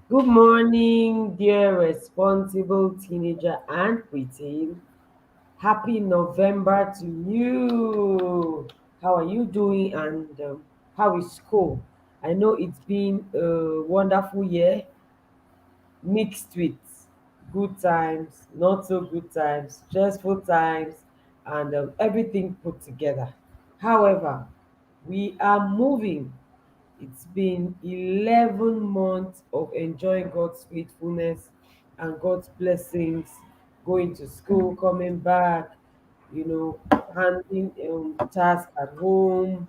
Good morning, dear responsible teenager and preteen. Happy November to you. How are you doing and how is school? I know it's been a wonderful year mixed with good times, not so good times, stressful times, and everything put together. However, we are moving. It's been 11 months of enjoying God's faithfulness and God's blessings, going to school, coming back, handling tasks at home,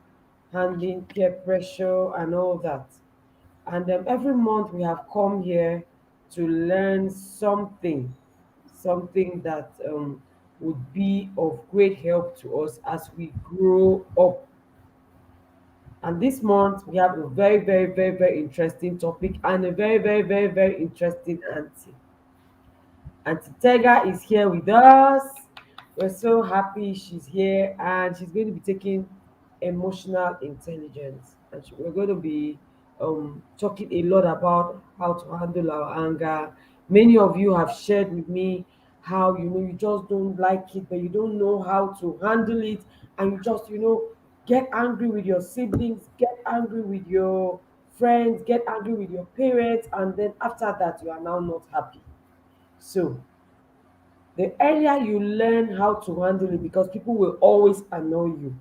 handling peer pressure, and all that. And every month we have come here to learn something that would be of great help to us as we grow up. And this month we have a very, very, very, very interesting topic and a very, very, very, very interesting auntie. Auntie Tega is here with us. We're so happy she's here and she's going to be taking emotional intelligence. And we're going to be talking a lot about how to handle our anger. Many of you have shared with me how you just don't like it, but you don't know how to handle it, and you just get angry with your siblings, get angry with your friends, get angry with your parents, and then after that you are now not happy. So the earlier you learn how to handle it, because people will always annoy you,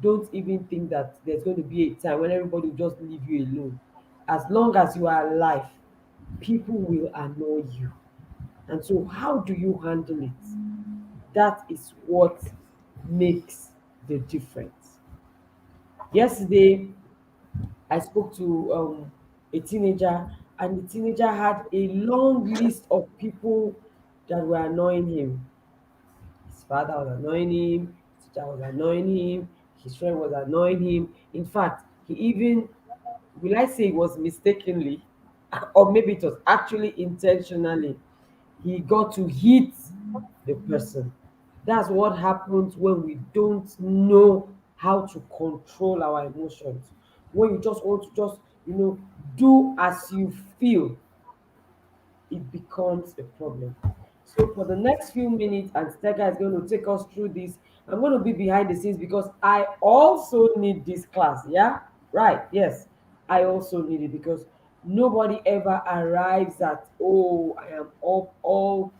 don't even think that there's going to be a time when everybody will just leave you alone. As long as you are alive, people will annoy you. And so how do you handle it? That is what makes the difference. Yesterday I spoke to a teenager, and the teenager had a long list of people that were annoying him. His father was annoying him, his teacher was annoying him, his friend was annoying him. In fact, he even, will I say it was mistakenly, or maybe it was actually intentionally, he got to hit the person. That's what happens when we don't know how to control our emotions. When you just want to just, you know, do as you feel, it becomes a problem. So for the next few minutes, and Steka is going to take us through this. I'm going to be behind the scenes because I also need this class. Yeah, right. Yes, I also need it because nobody ever arrives at, oh, I am all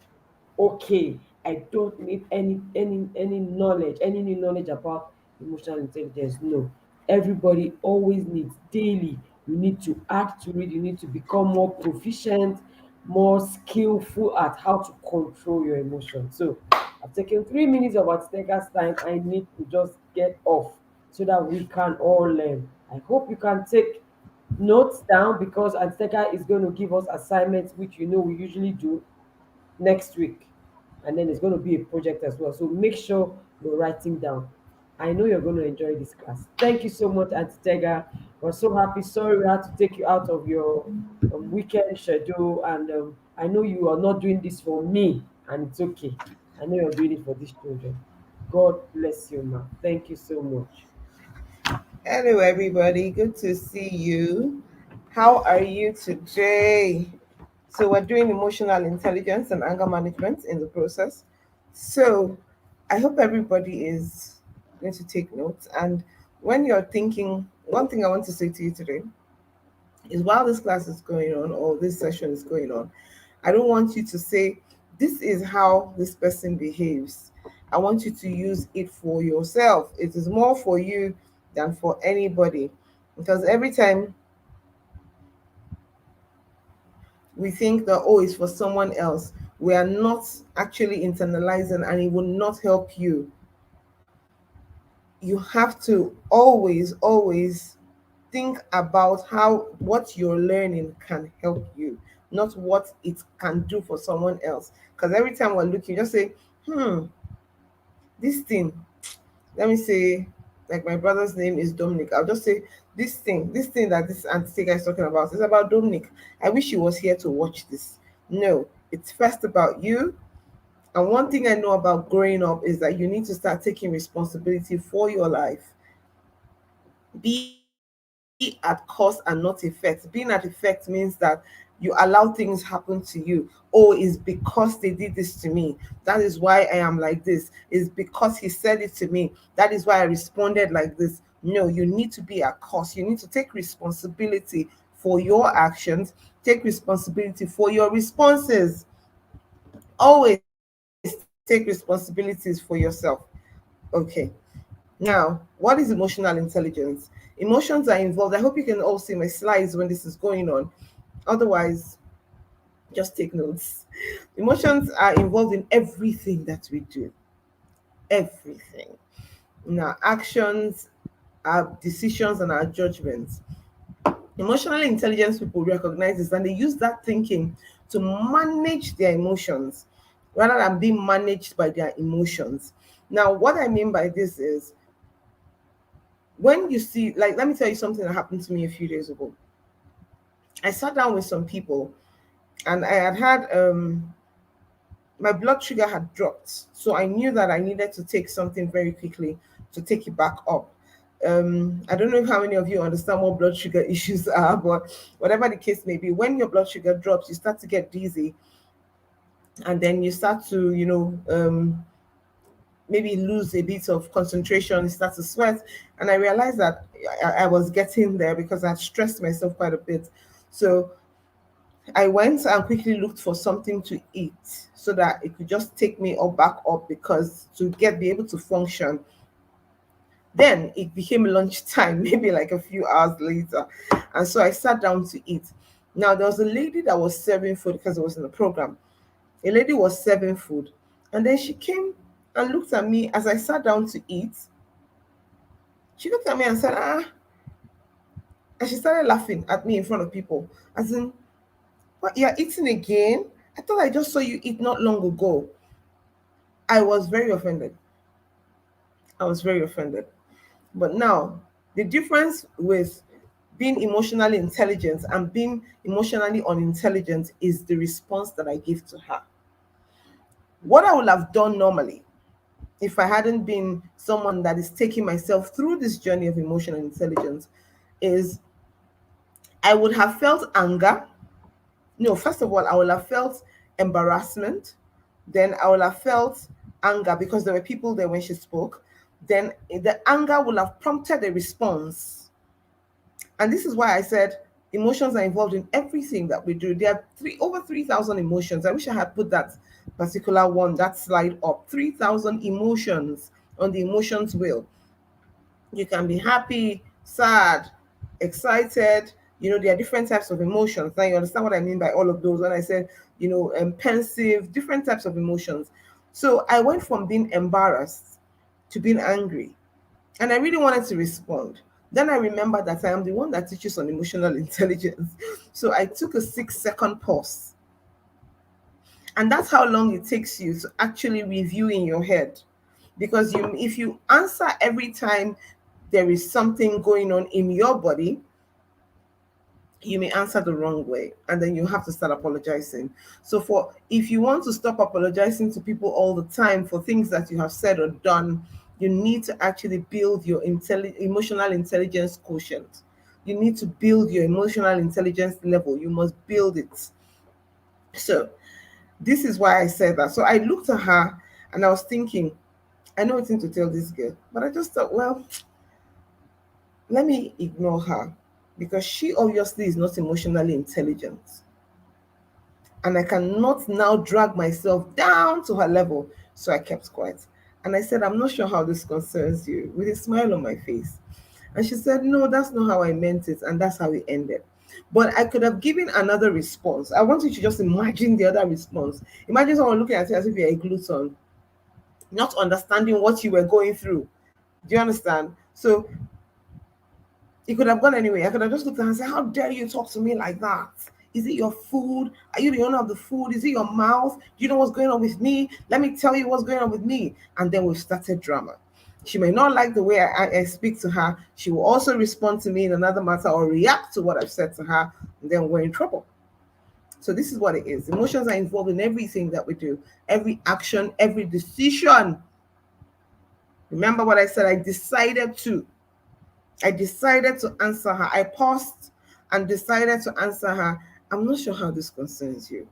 okay. I don't need any knowledge, any new knowledge about emotional intelligence. No, everybody always needs daily. You need to add to it. You need to become more proficient, more skillful at how to control your emotions. So I've taken 3 minutes of Atitega's time. I need to just get off so that we can all learn. I hope you can take notes down because Atitega is going to give us assignments, which we usually do next week, and then it's going to be a project as well, so make sure you're writing down. I know you're going to enjoy this class. Thank you so much, Auntie Tega. We're so happy. Sorry we had to take you out of your weekend schedule, and I know you are not doing this for me, and it's okay. I know you're doing it for these children. God bless you, ma. Thank you so much. Hello, everybody. Good to see you. How are you today? So, we're doing emotional intelligence and anger management in the process. So, I hope everybody is going to take notes. And when you're thinking, one thing I want to say to you today is while this class is going on or this session is going on, I don't want you to say, this is how this person behaves. I want you to use it for yourself. It is more for you than for anybody. Because every time we think that, oh, it's for someone else, we are not actually internalizing and it will not help you. You have to always think about how what you're learning can help you, not what it can do for someone else. Because every time we're looking, just say, this thing, let me say, like my brother's name is Dominic. I'll just say, this thing that this auntie guy is talking about is about Dominic. I wish he was here to watch this. No, it's first about you. And one thing I know about growing up is that you need to start taking responsibility for your life. Be at cause and not effect. Being at effect means that you allow things happen to you. Oh, it's because they did this to me. That is why I am like this. It's because he said it to me. That is why I responded like this. No, you need to be a cause. You need to take responsibility for your actions, take responsibility for your responses. Always take responsibilities for yourself. Okay. Now, what is emotional intelligence? Emotions are involved. I hope you can all see my slides when this is going on. Otherwise, just take notes. Emotions are involved in everything that we do. Everything. In our actions, our decisions, and our judgments. Emotionally intelligent people recognize this and they use that thinking to manage their emotions rather than being managed by their emotions. Now, what I mean by this is when you see, like, let me tell you something that happened to me a few days ago. I sat down with some people and I had my blood sugar had dropped. So I knew that I needed to take something very quickly to take it back up. I don't know how many of you understand what blood sugar issues are, but whatever the case may be, when your blood sugar drops, you start to get dizzy and then you start to, maybe lose a bit of concentration, you start to sweat. And I realized that I was getting there because I stressed myself quite a bit. So I went and quickly looked for something to eat so that it could just take me up back up because to get be able to function. Then it became lunchtime, maybe like a few hours later. And so I sat down to eat. Now there was a lady that was serving food because it was in the program. A lady was serving food. And then she came and looked at me as I sat down to eat. She looked at me and said, ah, and she started laughing at me in front of people. As in, what, you're eating again? I thought I just saw you eat not long ago. I was very offended. I was very offended. But now, the difference with being emotionally intelligent and being emotionally unintelligent is the response that I give to her. What I would have done normally if I hadn't been someone that is taking myself through this journey of emotional intelligence is I would have felt anger. No, first of all, I would have felt embarrassment. Then I would have felt anger because there were people there when she spoke. Then the anger will have prompted a response. And this is why I said emotions are involved in everything that we do. There are over 3,000 emotions. I wish I had put that particular one, that slide up. 3,000 emotions on the emotions wheel. You can be happy, sad, excited. There are different types of emotions. Now you understand what I mean by all of those when I said, pensive, different types of emotions. So I went from being embarrassed to being angry. And I really wanted to respond. Then I remembered that I am the one that teaches on emotional intelligence. So I took a 6-second pause. And that's how long it takes you to actually review in your head. Because if you answer every time there is something going on in your body, you may answer the wrong way and then you have to start apologizing. So for if you want to stop apologizing to people all the time for things that you have said or done, you need to actually build your emotional intelligence quotient. You need to build your emotional intelligence level. You must build it. So this is why I said that. So I looked at her and I was thinking, I know nothing to tell this girl, but I just thought, well, let me ignore her because she obviously is not emotionally intelligent. And I cannot now drag myself down to her level. So I kept quiet. And I said, I'm not sure how this concerns you, with a smile on my face. And she said, no, that's not how I meant it. And that's how it ended. But I could have given another response. I want you to just imagine the other response. Imagine someone looking at you as if you're a glutton, not understanding what you were going through. Do you understand? So it could have gone anyway. I could have just looked at her and said, how dare you talk to me like that? Is it your food? Are you the owner of the food? Is it your mouth? Do you know what's going on with me? Let me tell you what's going on with me. And then we've started drama. She may not like the way I speak to her. She will also respond to me in another matter or react to what I've said to her. And then we're in trouble. So this is what it is. Emotions are involved in everything that we do. Every action, every decision. Remember what I said? I decided to answer her. I paused and decided to answer her. I'm not sure how this concerns you.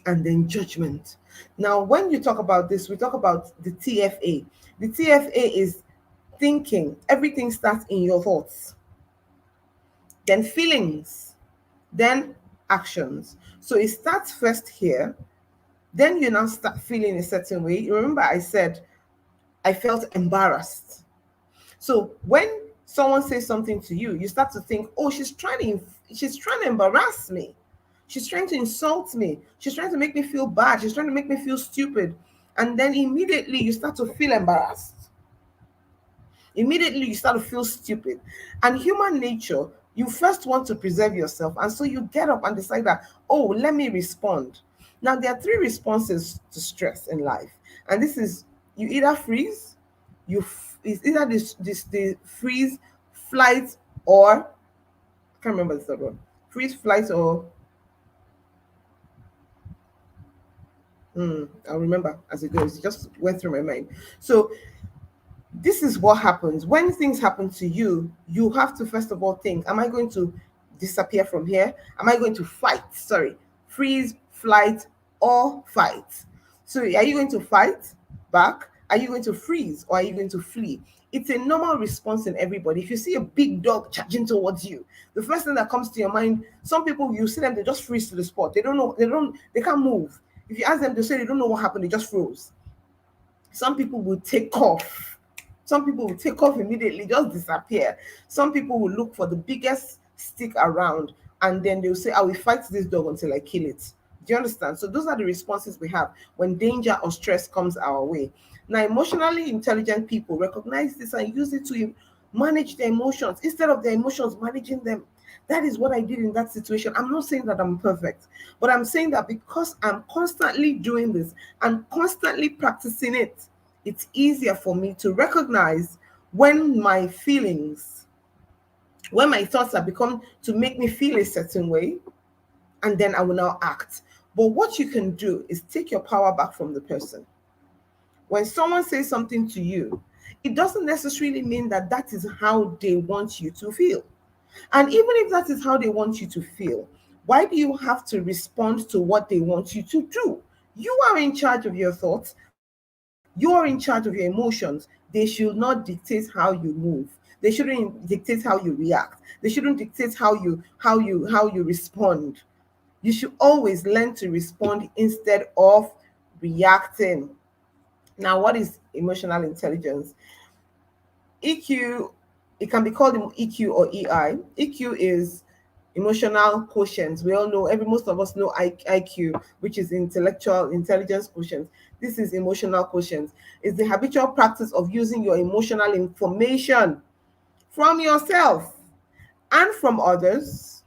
And then judgment. Now, when you talk about this, we talk about the TFA. The TFA is thinking. Everything starts in your thoughts, then feelings, then actions. So it starts first here, then you now start feeling a certain way. You remember I said I felt embarrassed. So when someone says something to you, you start to think, oh, she's trying to embarrass me. She's trying to insult me. She's trying to make me feel bad. She's trying to make me feel stupid. And then immediately you start to feel embarrassed. Immediately you start to feel stupid. And human nature, you first want to preserve yourself. And so you get up and decide that, oh, let me respond. Now, there are three responses to stress in life. And this is, you either freeze, it's either the freeze, flight, or I can't remember the third one. Freeze, flight, or I'll remember as it goes. It just went through my mind. So this is what happens when things happen to you. You have to first of all think, am I going to disappear from here? Am I going to fight? Sorry, freeze, flight, or fight. So are you going to fight back? Are you going to freeze, or are you going to flee? It's a normal response in everybody. If you see a big dog charging towards you, the first thing that comes to your mind, some people, you see them, they just freeze to the spot. They don't know, they can't move. If you ask them, they say they don't know what happened, they just froze. Some people will take off. Some people will take off immediately, just disappear. Some people will look for the biggest stick around, and then they'll say, I will fight this dog until I kill it. Do you understand? So those are the responses we have when danger or stress comes our way. Now, emotionally intelligent people recognize this and use it to manage their emotions instead of their emotions managing them. That is what I did in that situation. I'm not saying that I'm perfect, but I'm saying that because I'm constantly doing this and constantly practicing it, it's easier for me to recognize when my feelings, when my thoughts have become to make me feel a certain way, and then I will now act. But what you can do is take your power back from the person. When someone says something to you, it doesn't necessarily mean that that is how they want you to feel. And even if that is how they want you to feel, why do you have to respond to what they want you to do? You are in charge of your thoughts. You are in charge of your emotions. They should not dictate how you move. They shouldn't dictate how you react. They shouldn't dictate how you respond. You should always learn to respond instead of reacting. Now, what is emotional intelligence? EQ, it can be called EQ or EI. EQ is emotional quotient. We all know, most of us know IQ, which is intellectual intelligence quotient. This is emotional quotient. It's the habitual practice of using your emotional information from yourself and from others,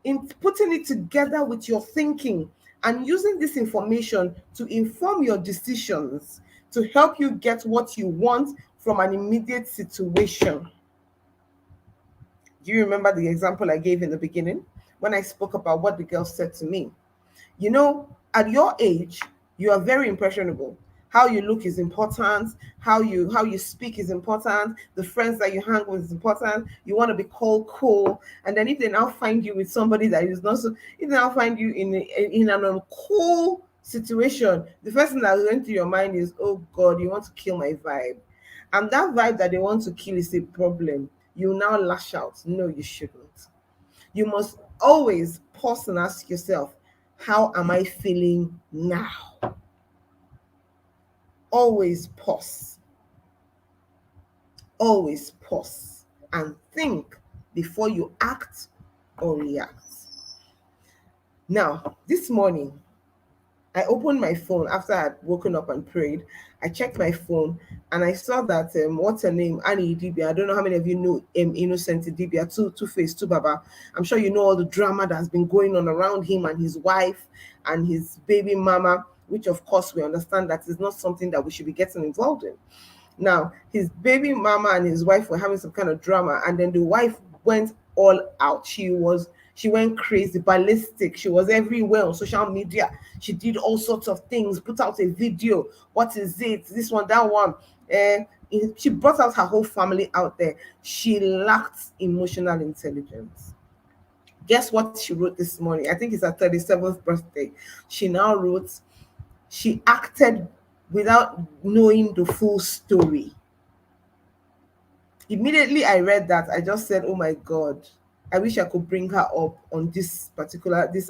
in putting it together with your thinking and using this information to inform your decisions to help you get what you want from an immediate situation. Do you remember the example I gave in the beginning when I spoke about what the girl said to me? You know, at your age, you are very impressionable. How you look is important. How you speak is important. The friends that you hang with is important. You want to be called cool. And then if they now find you with somebody that is not so, if they now find you in an uncool situation, the first thing that went to your mind is, oh God, you want to kill my vibe. And that vibe that they want to kill is a problem. You now lash out. No, you shouldn't. You must always pause and ask yourself, how am I feeling now? Always pause. Always pause and think before you act or react. Now, this morning, I opened my phone after I'd woken up and prayed. I checked my phone and I saw that what's her name, Aunty Etima. I don't know how many of you know Innocent Idibia, Two-Face, Two Baba. I'm sure you know all the drama that has been going on around him and his wife and his baby mama, which of course we understand that is not something that we should be getting involved in. Now, his baby mama and his wife were having some kind of drama, and then the wife went all out. She went crazy, ballistic. She was everywhere on social media. She did all sorts of things, put out a video. What is it? This one, that one. And she brought out her whole family out there. She lacked emotional intelligence. Guess what she wrote this morning? I think it's her 37th birthday. She now wrote, she acted without knowing the full story. Immediately I read that, I just said, oh my God, I wish I could bring her up on this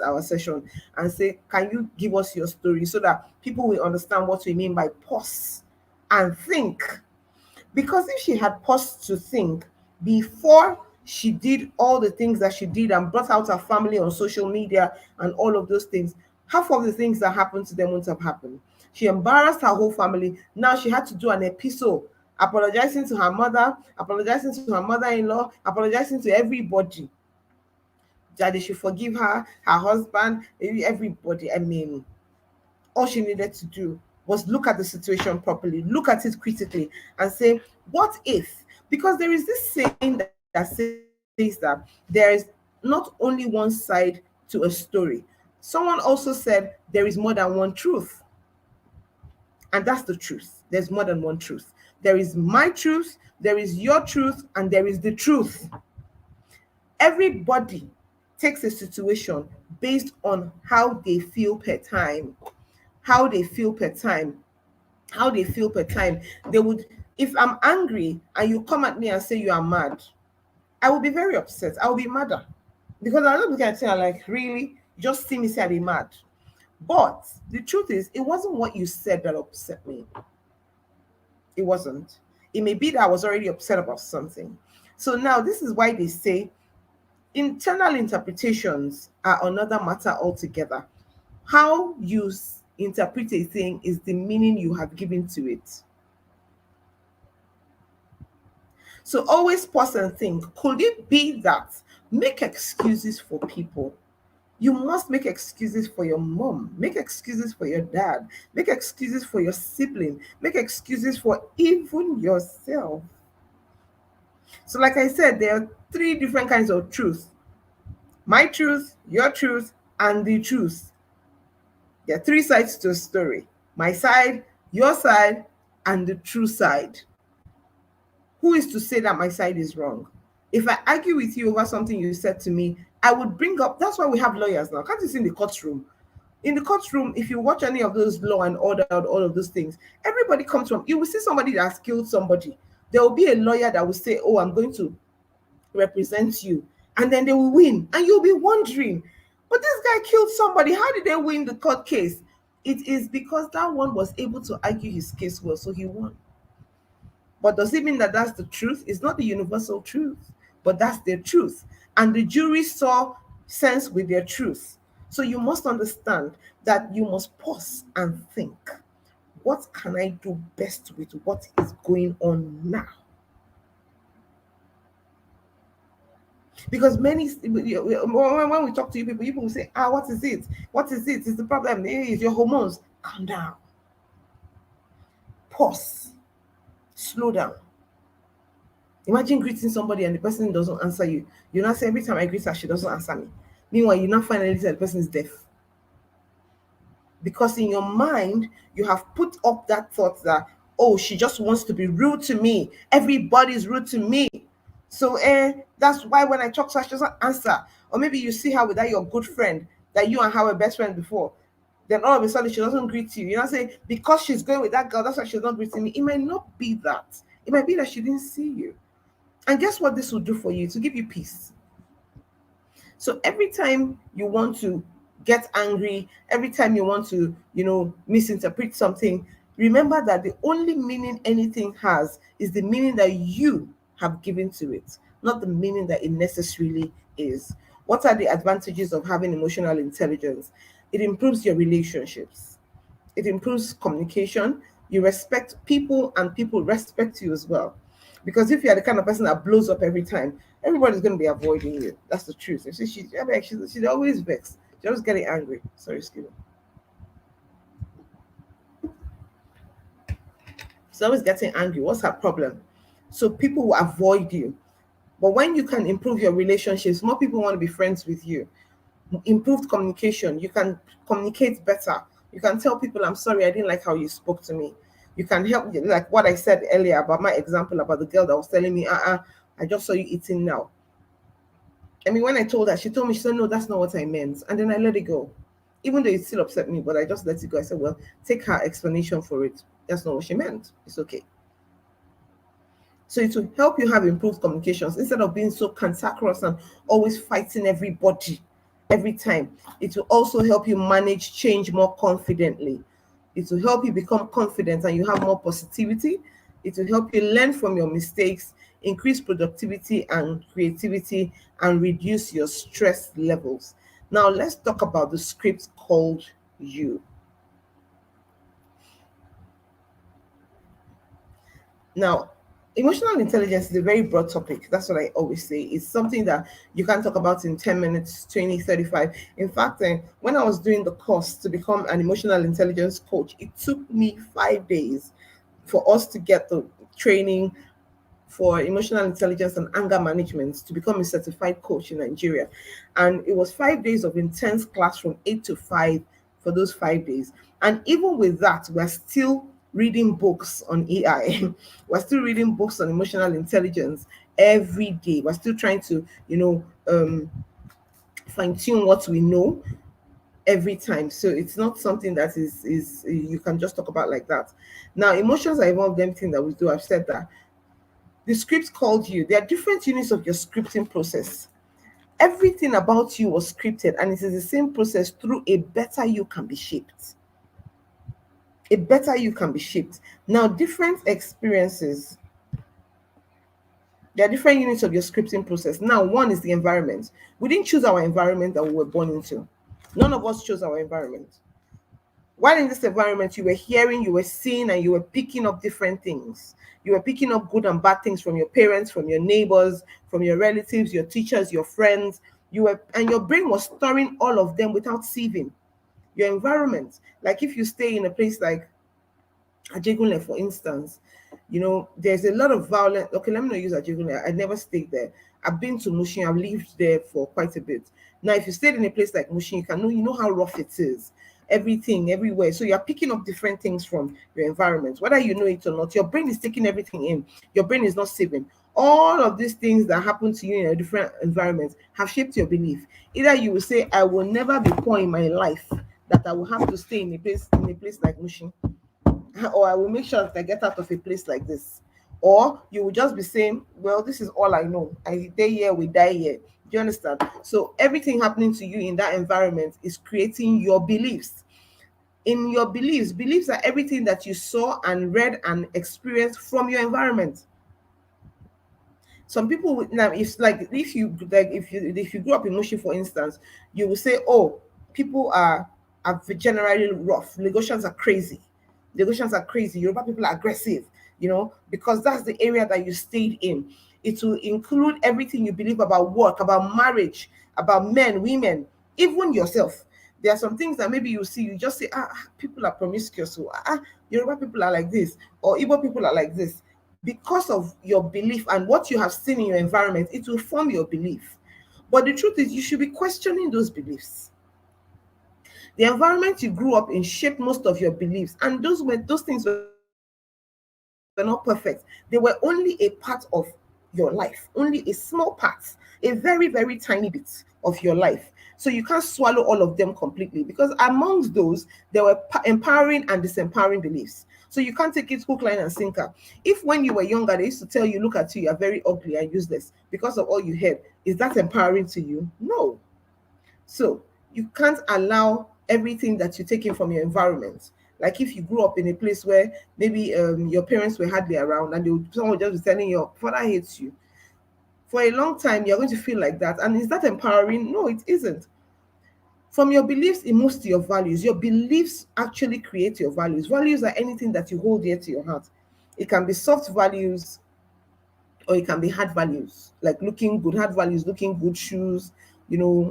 our session and say, can you give us your story so that people will understand what we mean by pause and think? Because if she had paused to think before she did all the things that she did and brought out her family on social media and all of those things, half of the things that happened to them wouldn't have happened. She embarrassed her whole family. Now she had to do an episode apologizing to her mother, apologizing to her mother-in-law, apologizing to everybody that they should forgive her husband, everybody. I mean, all she needed to do was look at the situation properly, look at it critically, and say, what if? Because there is this saying that says that there is not only one side to a story. Someone also said there is more than one truth. And that's the truth. There's more than one truth. There is my truth, there is your truth, and there is the truth. Everybody takes a situation based on how they feel per time. How they feel per time. How they feel per time. They would, if I'm angry and you come at me and say you are mad, I will be very upset. I will be madder. Because I'm not looking at you and like, really? You just see me say I be mad. But the truth is, it wasn't what you said that upset me. It wasn't. It may be that I was already upset about something. So now this is why they say internal interpretations are another matter altogether. How you interpret a thing is the meaning you have given to it. So always pause and think, could it be that? Make excuses for people. You must make excuses for your mom, make excuses for your dad, make excuses for your sibling, make excuses for even yourself. So, like I said, there are three different kinds of truth: my truth, your truth, and the truth. There are three sides to a story: my side, your side, and the true side. Who is to say that my side is wrong? If I argue with you over something you said to me, I would bring up, that's why we have lawyers now. Can't you see in the courtroom? In the courtroom, if you watch any of those Law and Order and all of those things, everybody comes from, you will see somebody that has killed somebody. There will be a lawyer that will say, oh, I'm going to represent you. And then they will win. And you'll be wondering, but this guy killed somebody. How did they win the court case? It is because that one was able to argue his case well, so he won. But does it mean that that's the truth? It's not the universal truth, but that's their truth. And the jury saw sense with their truth. So you must understand that you must pause and think, what can I do best with what is going on now? Because when we talk to you people will say, what is it? What is it? Is the problem? It's your hormones. Calm down. Pause. Slow down. Imagine greeting somebody and the person doesn't answer you. You not say, every time I greet her, she doesn't answer me. Meanwhile, you not finally say the person is deaf. Because in your mind, you have put up that thought that, oh, she just wants to be rude to me. Everybody's rude to me. So that's why when I talk to her, she doesn't answer. Or maybe you see her with that your good friend, that you and her were best friends before. Then all of a sudden she doesn't greet you. You know, say, because she's going with that girl, that's why she's not greeting me. It might not be that. It might be that she didn't see you. And guess what this will do for you? To give you peace. So every time you want to get angry, every time you want to, misinterpret something, remember that the only meaning anything has is the meaning that you have given to it, not the meaning that it necessarily is. What are the advantages of having emotional intelligence? It improves your relationships. It improves communication. You respect people and people respect you as well. Because if you're the kind of person that blows up every time, everybody's going to be avoiding you. That's the truth. You see, she's always vexed. She's always getting angry. Sorry, excuse me. She's always getting angry. What's her problem? So people will avoid you. But when you can improve your relationships, more people want to be friends with you. Improved communication. You can communicate better. You can tell people, I'm sorry, I didn't like how you spoke to me. You can help, like what I said earlier about my example about the girl that was telling me, I just saw you eating now. I mean, when I told her, she told me, she said, no, that's not what I meant. And then I let it go. Even though it still upset me, but I just let it go. I said, well, take her explanation for it. That's not what she meant. It's okay. So it will help you have improved communications instead of being so cantankerous and always fighting everybody every time. It will also help you manage change more confidently. It will help you become confident and you have more positivity. It will help you learn from your mistakes, increase productivity and creativity, and reduce your stress levels. Now, let's talk about the script called you. Now, emotional intelligence is a very broad topic. That's what I always say. It's something that you can't talk about in 10 minutes, 20, 35. In fact, when I was doing the course to become an emotional intelligence coach, it took me 5 days for us to get the training for emotional intelligence and anger management to become a certified coach in Nigeria. And it was 5 days of intense class from 8 to 5 for those 5 days. And even with that, we're still reading books on AI. We're still reading books on emotional intelligence every day. We're still trying to, fine tune what we know every time. So it's not something that is you can just talk about like that. Now, emotions are involved in everything that we do. I've said that. The script called you. There are different units of your scripting process. Everything about you was scripted, and it is the same process through a better you can be shaped. A better you can be shaped. Now, different experiences, there are different units of your scripting process. Now, one is the environment. We didn't choose our environment that we were born into. None of us chose our environment. While in this environment, you were hearing, you were seeing, and you were picking up different things. You were picking up good and bad things from your parents, from your neighbors, from your relatives, your teachers, your friends. And your brain was storing all of them without sieving. Your environment, like if you stay in a place like Ajegunle, for instance, there's a lot of violence. Okay, let me not use Ajegunle. I never stayed there. I've been to Mushin. I've lived there for quite a bit. Now, if you stayed in a place like Mushin, you know how rough it is. Everything, everywhere. So you're picking up different things from your environment, whether you know it or not. Your brain is taking everything in. Your brain is not saving. All of these things that happen to you in a different environment have shaped your belief. Either you will say, "I will never be poor in my life," that I will have to stay in a place like Mushin, or I will make sure that I get out of a place like this. Or you will just be saying, well, this is all I know. I stay here, we die here. Do you understand? So everything happening to you in that environment is creating your beliefs. In your beliefs are everything that you saw and read and experienced from your environment. Some people now, it's like if you grew up in Mushi, for instance, you will say, oh, people are generally rough. Lagosians are crazy. Lagosians are crazy. Yoruba people are aggressive. Because that's the area that you stayed in. It will include everything you believe about work, about marriage, about men, women, even yourself. There are some things that maybe you see, you just say, people are promiscuous. So, Yoruba people are like this, or Igbo people are like this. Because of your belief and what you have seen in your environment, it will form your belief. But the truth is, you should be questioning those beliefs. The environment you grew up in shaped most of your beliefs, and those things were not perfect. They were only a part of your life, only a small part, a very, very tiny bit of your life. So you can't swallow all of them completely, because amongst those, there were empowering and disempowering beliefs. So you can't take it hook, line, and sinker. If when you were younger, they used to tell you, look at you, you're very ugly and useless because of all you heard, is that empowering to you? No. So you can't allow everything that you're taking from your environment. Like if you grew up in a place where maybe your parents were hardly around, and someone would just be telling your father hates you. For a long time, you're going to feel like that. And is that empowering? No, it isn't. From your beliefs, it moves to your values. Your beliefs actually create your values. Values are anything that you hold dear to your heart. It can be soft values, or it can be hard values, like looking good. Hard values, looking good, shoes,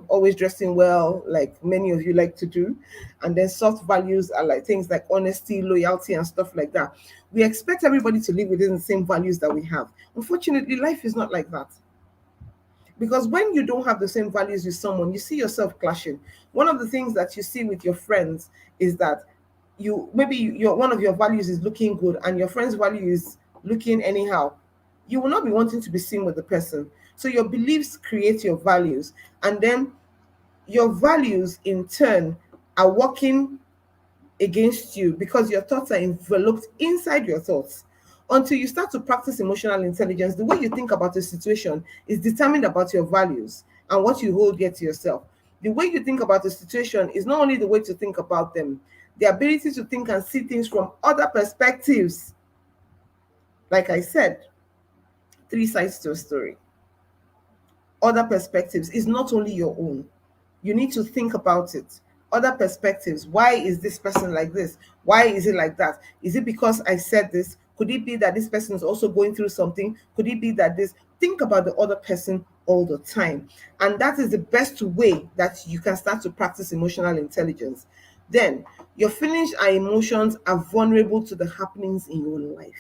always dressing well, like many of you like to do. And then soft values are like things like honesty, loyalty, and stuff like that. We expect everybody to live within the same values that we have. Unfortunately, life is not like that. Because when you don't have the same values with someone, you see yourself clashing. One of the things that you see with your friends is that your one of your values is looking good and your friend's value is looking anyhow. You will not be wanting to be seen with the person. So your beliefs create your values, and then your values in turn are working against you because your thoughts are enveloped inside your thoughts. Until you start to practice emotional intelligence, the way you think about a situation is determined about your values and what you hold dear to yourself. The way you think about a situation is not only the way to think about them, the ability to think and see things from other perspectives. Like I said, three sides to a story. Other perspectives is not only your own. You need to think about it. Other perspectives. Why is this person like this? Why is it like that? Is it because I said this? Could it be that this person is also going through something? Could it be that this? Think about the other person all the time. And that is the best way that you can start to practice emotional intelligence. Then, your feelings and emotions are vulnerable to the happenings in your life.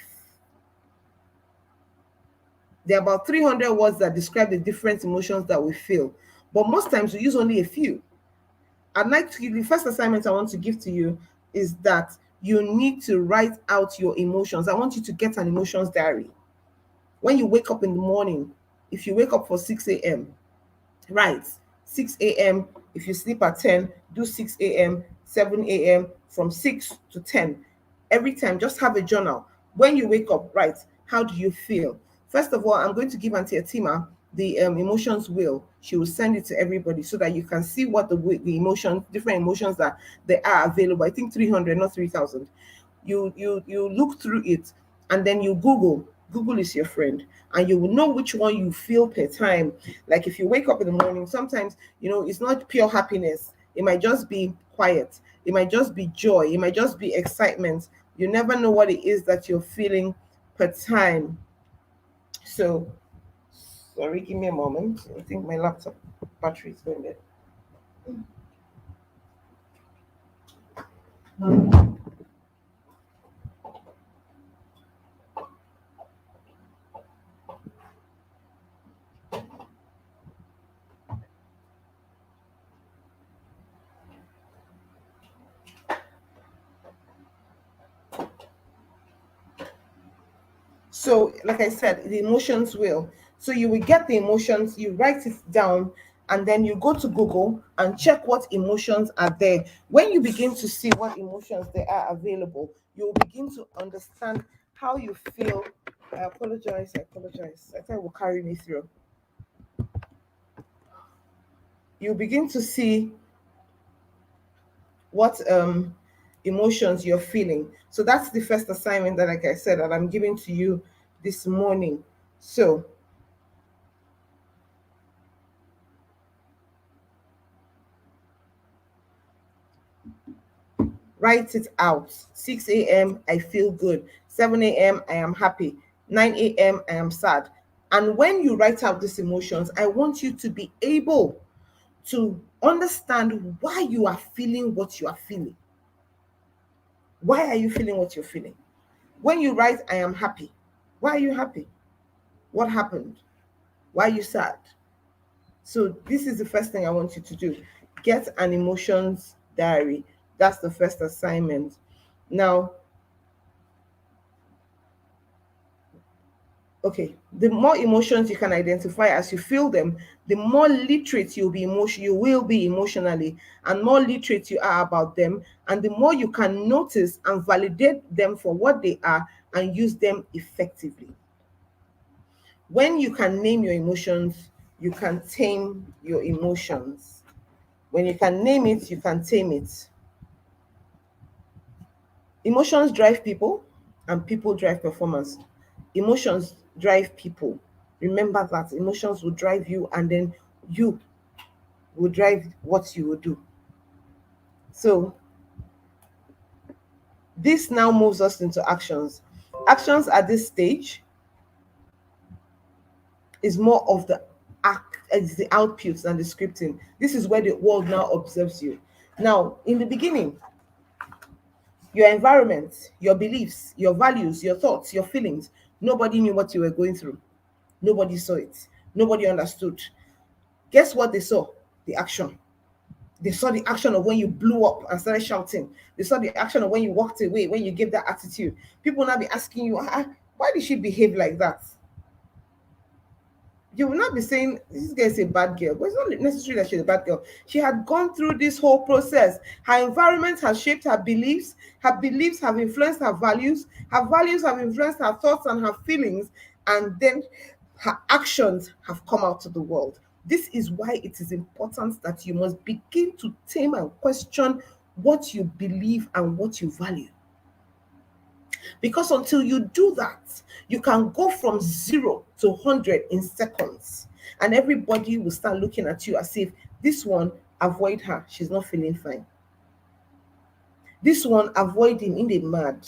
There are about 300 words that describe the different emotions that we feel, but most times we use only a few. I'd like to give the first assignment I want to give to you is that you need to write out your emotions. I want you to get an emotions diary. When you wake up in the morning, if you wake up for 6 a.m., write 6 a.m. If you sleep at 10, do 6 a.m., 7 a.m., from 6 to 10. Every time, just have a journal. When you wake up, write, how do you feel? First of all, I'm going to give Aunty Etima the emotions wheel. She will send it to everybody so that you can see what the emotions, different emotions that they are available. I think 300, not 3,000. You look through it, and then you Google is your friend, and you will know which one you feel per time. Like if you wake up in the morning, sometimes it's not pure happiness. It might just be quiet, it might just be joy, it might just be excitement. You never know what it is that you're feeling per time. So sorry, give me a moment. I think my laptop battery is going dead. So, like I said, the emotions will. So you will get the emotions, you write it down, and then you go to Google and check what emotions are there. When you begin to see what emotions there are available, you will begin to understand how you feel. I apologize. I apologize. I thought it will carry me through. You begin to see what emotions you're feeling. So that's the first assignment that, like I said, that I'm giving to you this morning. So write it out. 6 a.m., I feel good. 7 a.m., I am happy. 9 a.m., I am sad. And when you write out these emotions, I want you to be able to understand why you are feeling what you are feeling. Why are you feeling what you're feeling? When you write, I am happy. Why are you happy? What happened? Why are you sad? So, this is the first thing I want you to do. Get an emotions diary. That's the first assignment. Now, okay, the more emotions you can identify as you feel them, the more literate you will be emotionally, and more literate you are about them, and the more you can notice and validate them for what they are and use them effectively. When you can name your emotions, you can tame your emotions. When you can name it, you can tame it. Emotions drive people, and people drive performance. Emotions drive people. Remember that emotions will drive you, and then you will drive what you will do. So, this now moves us into actions. Actions at this stage is more of the act, it's the outputs and the scripting. This is where the world now observes you. Now, in the beginning, your environment, your beliefs, your values, your thoughts, your feelings, nobody knew what you were going through. Nobody saw it. Nobody understood. Guess what they saw? The action. They saw the action of when you blew up and started shouting. They saw the action of when you walked away, when you gave that attitude. People now be asking you, why did she behave like that? You will not be saying this girl is a bad girl, but it's not necessary that she's a bad girl. She had gone through this whole process. Her environment has shaped her beliefs. Her beliefs have influenced her values. Her values have influenced her thoughts and her feelings. And then her actions have come out to the world. This is why it is important that you must begin to tame and question what you believe and what you value. Because until you do that, you can go from 0 to 100 in seconds. And everybody will start looking at you as if this one, avoid her. She's not feeling fine. This one, avoid him in the mad.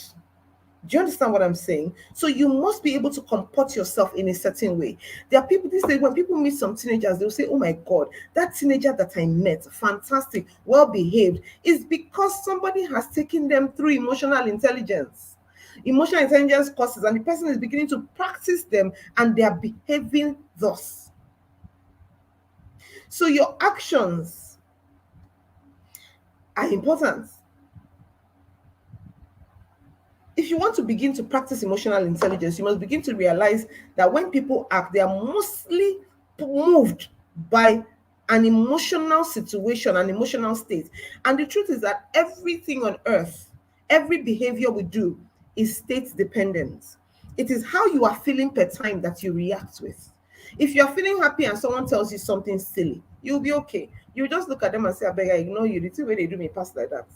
Do you understand what I'm saying? So you must be able to comport yourself in a certain way. There are people these days, when people meet some teenagers, they'll say, oh my God, that teenager that I met, fantastic, well behaved, is because somebody has taken them through emotional intelligence courses, and the person is beginning to practice them and they are behaving thus. So your actions are important. If you want to begin to practice emotional intelligence, you must begin to realize that when people act, they are mostly moved by an emotional situation, an emotional state. And the truth is that everything on earth, every behavior we do is state dependent. It is how you are feeling per time that you react with. If you're feeling happy and someone tells you something silly, you'll be okay. You just look at them and say, I beg, I ignore you. The way they do me pass like that.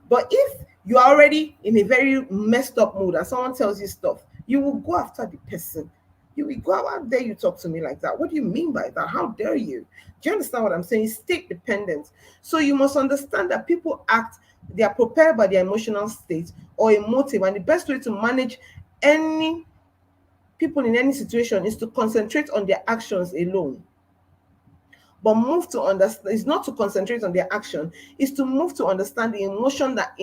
But if you are already in a very messed up mood and someone tells you stuff, you will go after the person. You will go, how dare you talk to me like that? What do you mean by that? How dare you? Do you understand what I'm saying? It's state dependent. So you must understand that people act, they are prepared by their emotional state or a motive. And the best way to manage any people in any situation is to concentrate on their actions alone. But move to understand is not to concentrate on their action, is to move to understand the emotion that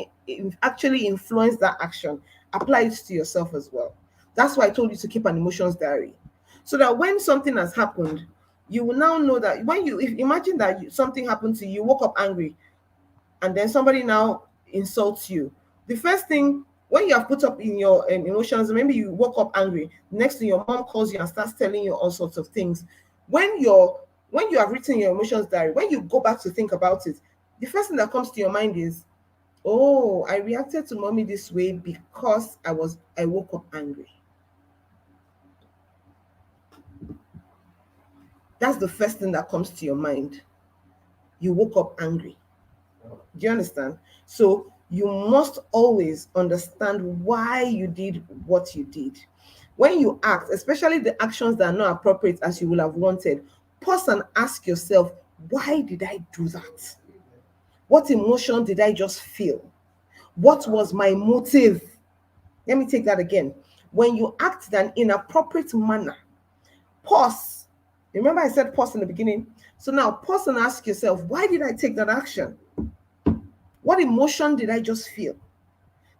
actually influenced that action. Apply it to yourself as well. That's why I told you to keep an emotions diary, so that when something has happened, you will now know that when you if, imagine that something happened to you, you woke up angry, and then somebody now insults you. The first thing, when you have put up in your emotions, maybe you woke up angry, next thing your mom calls you and starts telling you all sorts of things. When you have written your emotions diary, when you go back to think about it, the first thing that comes to your mind is, oh, I reacted to mommy this way because I woke up angry. That's the first thing that comes to your mind. You woke up angry. Do you understand? So you must always understand why you did what you did. When you act, especially the actions that are not appropriate as you will have wanted, pause and ask yourself, why did I do that? What emotion did I just feel? What was my motive? Let me take that again. When you act in an inappropriate manner, pause. Remember, I said pause in the beginning. So now pause and ask yourself, why did I take that action? What emotion did I just feel?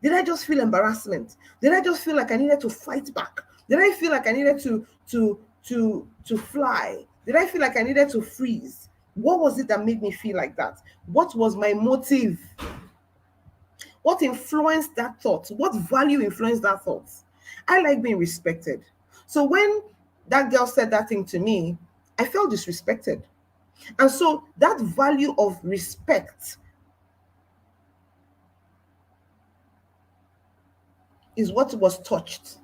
Did I just feel embarrassment? Did I just feel like I needed to fight back? Did I feel like I needed to fly? Did I feel like I needed to freeze? What was it that made me feel like that? What was my motive? What influenced that thought? What value influenced that thought? I like being respected. So when that girl said that thing to me, I felt disrespected. And so that value of respect is what was touched.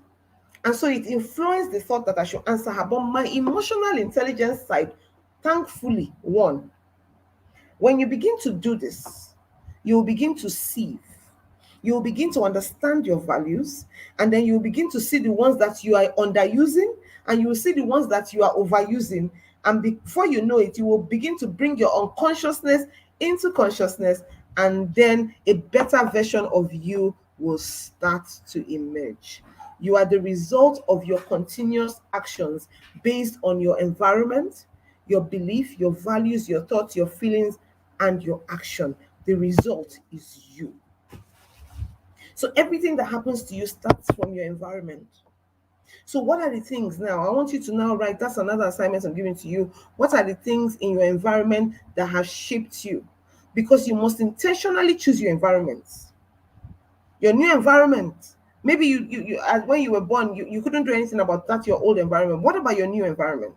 And so it influenced the thought that I should answer her. But my emotional intelligence side, thankfully, won. When you begin to do this, you will begin to see, you will begin to understand your values, and then you will begin to see the ones that you are underusing, and you will see the ones that you are overusing. And before you know it, you will begin to bring your unconsciousness into consciousness, and then a better version of you will start to emerge. You are the result of your continuous actions based on your environment, your belief, your values, your thoughts, your feelings, and your action. The result is you. So everything that happens to you starts from your environment. So what are the things now? I want you to now write, that's another assignment I'm giving to you. What are the things in your environment that have shaped you? Because you must intentionally choose your environment. Your new environment. Maybe you when you were born, you couldn't do anything about that, your old environment. What about your new environment?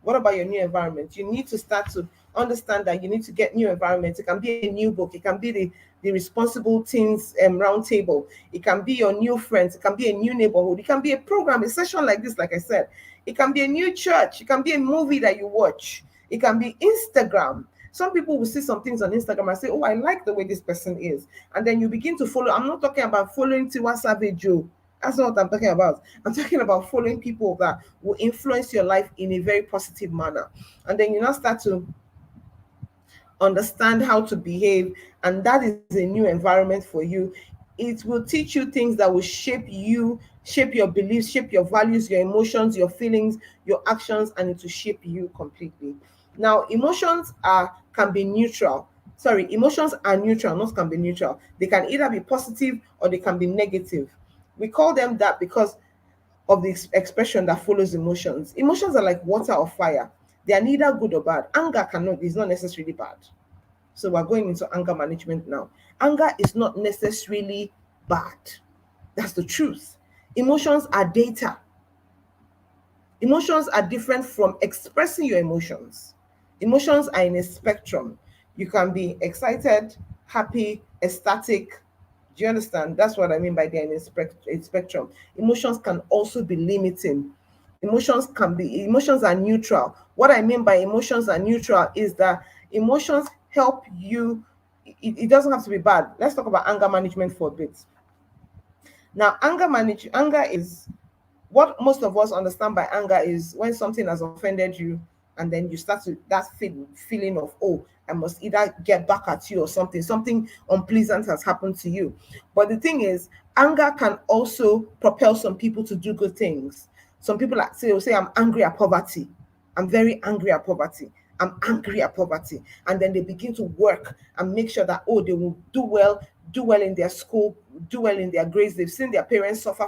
What about your new environment? You need to start to understand that you need to get new environments. It can be a new book, it can be the responsible teens round table, it can be your new friends, it can be a new neighborhood, it can be a program, a session like this, like I said, it can be a new church, it can be a movie that you watch, it can be Instagram. Some people will see some things on Instagram and say, oh, I like the way this person is. And then you begin to follow. I'm not talking about following Tiwa Savage Joe. That's not what I'm talking about. I'm talking about following people that will influence your life in a very positive manner. And then you now start to understand how to behave, and that is a new environment for you. It will teach you things that will shape you, shape your beliefs, shape your values, your emotions, your feelings, your actions, and it will shape you completely. Now, emotions are can be neutral. Sorry, emotions are neutral, not can be neutral. They can either be positive or they can be negative. We call them that because of the expression that follows emotions. Emotions are like water or fire. They are neither good or bad. Anger cannot is not necessarily bad. So we're going into anger management now. Anger is not necessarily bad. That's the truth. Emotions are data. Emotions are different from expressing your emotions. Emotions are in a spectrum. You can be excited, happy, ecstatic. Do you understand? That's what I mean by they're in a spectrum. Emotions can also be limiting. Emotions are neutral. What I mean by emotions are neutral is that emotions help you. It doesn't have to be bad. Let's talk about anger management for a bit. Now, anger is what most of us understand by anger is when something has offended you, and then you start to that feeling of, oh, I must either get back at you or something unpleasant has happened to you. But the thing is, anger can also propel some people to do good things. Some people like say will say, I'm angry at poverty. I'm very angry at poverty. I'm angry at poverty. And then they begin to work and make sure that, oh, they will do well in their school, do well in their grades. They've seen their parents suffer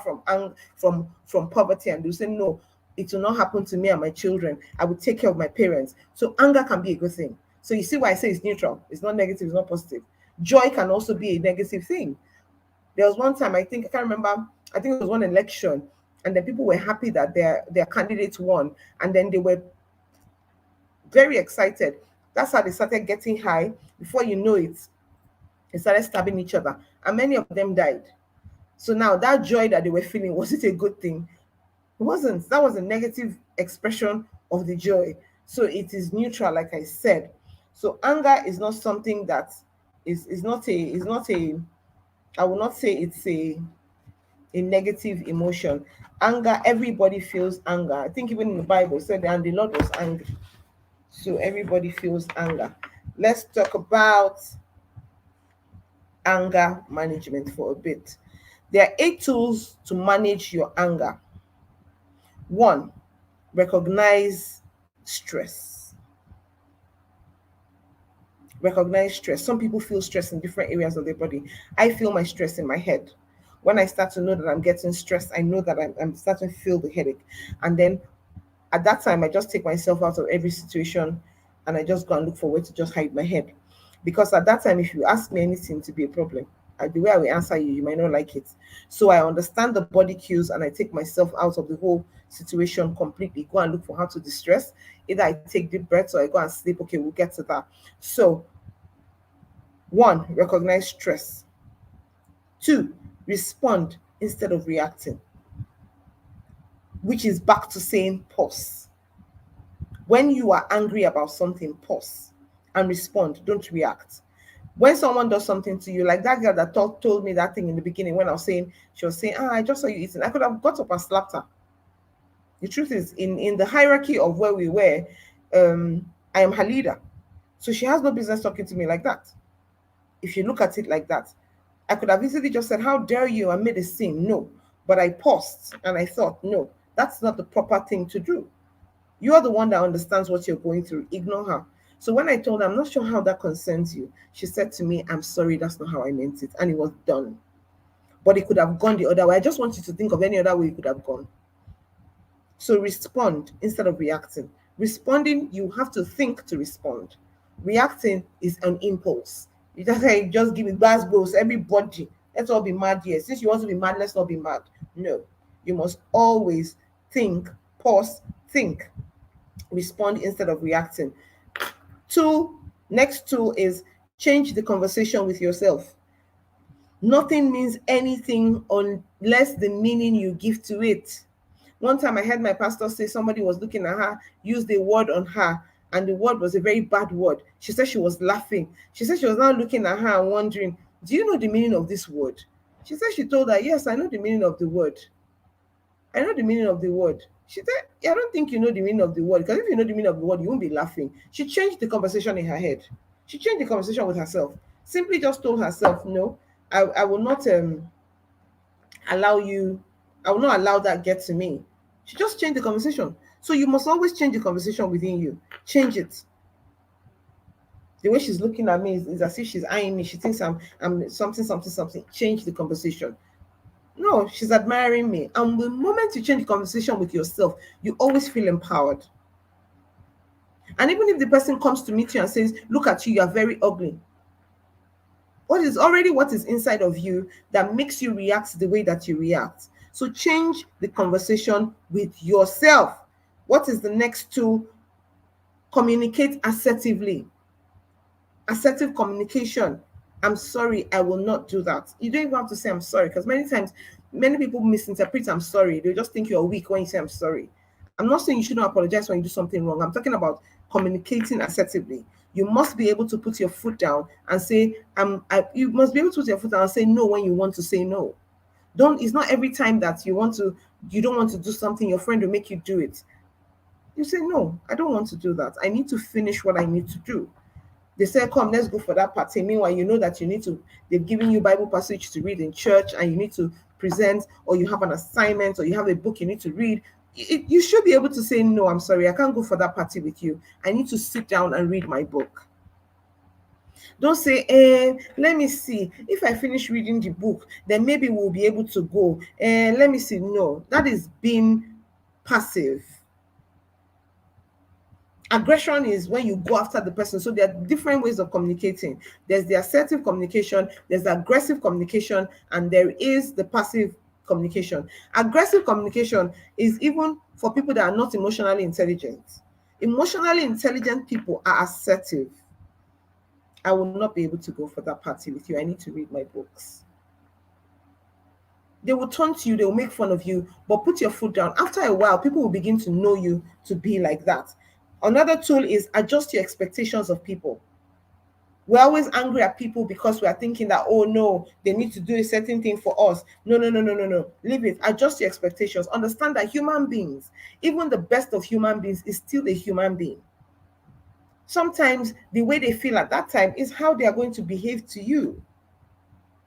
from poverty, and they'll say, no, it will not happen to me and my children. I will take care of my parents. So anger can be a good thing. So you see why I say it's neutral. It's not negative, it's not positive. Joy can also be a negative thing. There was one time, I can't remember, I think it was one election, and the people were happy that their candidate won, and then they were very excited. That's how they started getting high. Before you know it, they started stabbing each other, and many of them died. So now that joy that they were feeling, was it a good thing? It wasn't. That was a negative expression of the joy. So it is neutral, like I said. So anger is not something that is not a I will not say it's a negative emotion. Anger, everybody feels anger. I think even in the Bible it said, and the Lord was angry. So everybody feels anger. Let's talk about anger management for a bit. There are 8 tools to manage your anger. One, recognize stress. Recognize stress. Some people feel stress in different areas of their body. I feel my stress in my head. When I start to know that I'm getting stressed, I know that I'm starting to feel the headache. And then at that time, I just take myself out of every situation, and I just go and look for a way to just hide my head. Because at that time, if you ask me anything to be a problem, the way I will answer you, you might not like it. So I understand the body cues, and I take myself out of the whole situation completely. Go and look for how to distress. Either I take deep breaths or I go and sleep. Okay, we'll get to that. So, one, recognize stress. Two, respond instead of reacting, which is back to saying pause. When you are angry about something, pause and respond. Don't react. When someone does something to you, like that girl that told me that thing in the beginning, when she was saying, I just saw you eating. I could have got up and slapped her. The truth is, in the hierarchy of where we were, I am her leader. So she has no business talking to me like that. If you look at it like that, I could have easily just said, how dare you, and made a scene. No. But I paused and I thought, no, that's not the proper thing to do. You are the one that understands what you're going through. Ignore her. So when I told her, I'm not sure how that concerns you, she said to me, I'm sorry, that's not how I meant it. And it was done. But it could have gone the other way. I just want you to think of any other way it could have gone. So respond instead of reacting. Responding, you have to think to respond. Reacting is an impulse. You just say, just give it goes. Everybody, let's all be mad here. Since you want to be mad, let's not be mad. No, you must always think, pause, think. Respond instead of reacting. Two, next tool is change the conversation with yourself. Nothing means anything unless the meaning you give to it. One time I heard my pastor say somebody was looking at her, used a word on her, and the word was a very bad word. She said she was laughing. She said she was now looking at her and wondering, do you know the meaning of this word? She said she told her, yes, I know the meaning of the word. I know the meaning of the word. She said, I don't think you know the meaning of the word, because if you know the meaning of the word, you won't be laughing. She changed the conversation in her head. She changed the conversation with herself. Simply just told herself, no, I will not allow you, I will not allow that get to me. She just changed the conversation. So you must always change the conversation within you. Change it. The way she's looking at me is as if she's eyeing me. She thinks I'm something, something, something. Change the conversation. No, she's admiring me. And the moment you change the conversation with yourself, you always feel empowered. And even if the person comes to meet you and says, look at you, you are very ugly. What is inside of you that makes you react the way that you react? So change the conversation with yourself. What is the next tool? Communicate assertively. Assertive communication. I'm sorry, I will not do that. You don't even have to say I'm sorry, because many times, many people misinterpret I'm sorry. They just think you're weak when you say I'm sorry. I'm not saying you shouldn't apologize when you do something wrong. I'm talking about communicating assertively. You must be able to put your foot down and say, you must be able to put your foot down and say no when you want to say no. It's not every time that you don't want to do something, your friend will make you do it. You say, no, I don't want to do that. I need to finish what I need to do. They say, come, let's go for that party. Meanwhile, you know that they've given you Bible passage to read in church, and you need to present, or you have an assignment, or you have a book you need to read. You should be able to say, no, I'm sorry, I can't go for that party with you. I need to sit down and read my book. Don't say, let me see. If I finish reading the book, then maybe we'll be able to go. Let me see. No, that is being passive. Aggression is when you go after the person. So there are different ways of communicating. There's the assertive communication, there's the aggressive communication, and there is the passive communication. Aggressive communication is even for people that are not emotionally intelligent. Emotionally intelligent people are assertive. I will not be able to go for that party with you. I need to read my books. They will taunt you, they will make fun of you, but put your foot down. After a while, people will begin to know you to be like that. Another tool is adjust your expectations of people. We're always angry at people because we are thinking that, oh no, they need to do a certain thing for us. No, no, no, no, no, no. Leave it. Adjust your expectations. Understand that human beings, even the best of human beings, is still a human being. Sometimes the way they feel at that time is how they are going to behave to you.